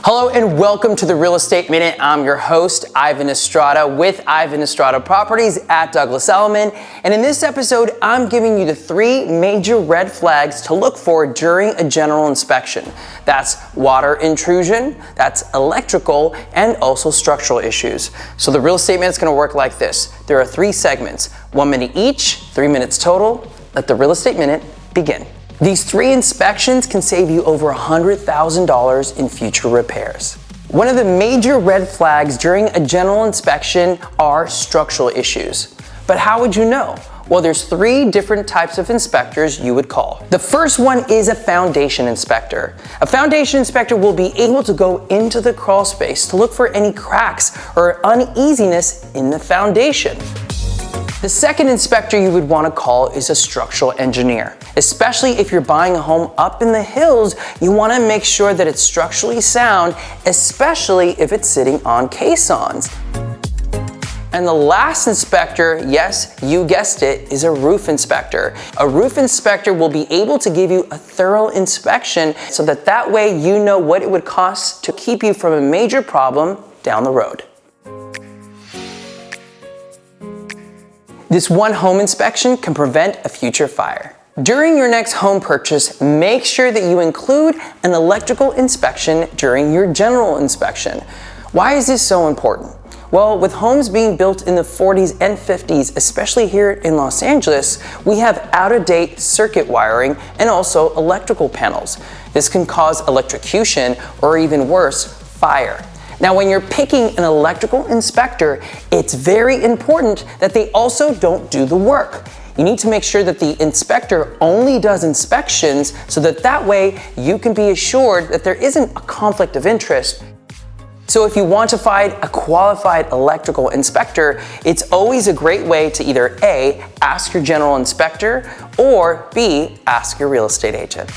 Hello and welcome to the Real Estate Minute. I'm your host, Ivan Estrada with Ivan Estrada Properties at Douglas Elliman. And in this episode, I'm giving you the 3 major red flags to look for during a general inspection. That's water intrusion, that's electrical, and also structural issues. So the Real Estate Minute is going to work like this. There are 3 segments, 1 minute each, 3 minutes total. Let the Real Estate Minute begin. These 3 inspections can save you over $100,000 in future repairs. One of the major red flags during a general inspection are structural issues. But how would you know? Well, there's 3 different types of inspectors you would call. The first one is a foundation inspector. A foundation inspector will be able to go into the crawl space to look for any cracks or uneasiness in the foundation. The second inspector you would want to call is a structural engineer. Especially if you're buying a home up in the hills, you want to make sure that it's structurally sound, especially if it's sitting on caissons. And the last inspector, yes, you guessed it, is a roof inspector. A roof inspector will be able to give you a thorough inspection so that way you know what it would cost to keep you from a major problem down the road. This one home inspection can prevent a future fire. During your next home purchase, make sure that you include an electrical inspection during your general inspection. Why is this so important? Well, with homes being built in the 40s and 50s, especially here in Los Angeles, we have out-of-date circuit wiring and also electrical panels. This can cause electrocution or even worse, fire. Now, when you're picking an electrical inspector, it's very important that they also don't do the work. You need to make sure that the inspector only does inspections so that way you can be assured that there isn't a conflict of interest. So if you want to find a qualified electrical inspector, it's always a great way to either A, ask your general inspector, or B, ask your real estate agent.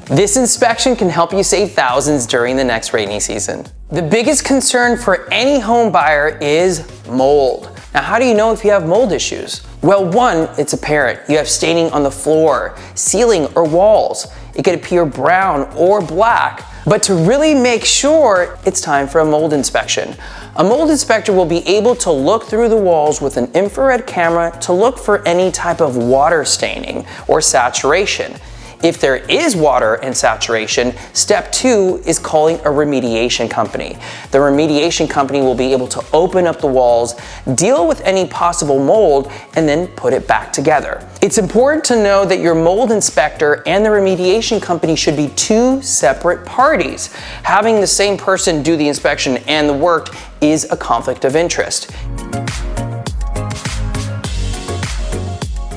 This inspection can help you save thousands during the next rainy season. The biggest concern for any home buyer is mold. Now, how do you know if you have mold issues? Well, 1, it's apparent. You have staining on the floor, ceiling, or walls. It could appear brown or black. But to really make sure, it's time for a mold inspection. A mold inspector will be able to look through the walls with an infrared camera to look for any type of water staining or saturation. If there is water and saturation, step 2 is calling a remediation company. The remediation company will be able to open up the walls, deal with any possible mold, and then put it back together. It's important to know that your mold inspector and the remediation company should be 2 separate parties. Having the same person do the inspection and the work is a conflict of interest.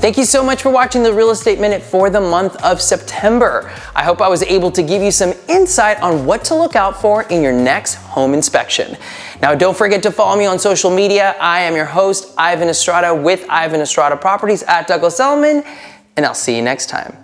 Thank you so much for watching the Real Estate Minute for the month of September. I hope I was able to give you some insight on what to look out for in your next home inspection. Now, don't forget to follow me on social media. I am your host, Ivan Estrada with Ivan Estrada Properties at Douglas Elliman, and I'll see you next time.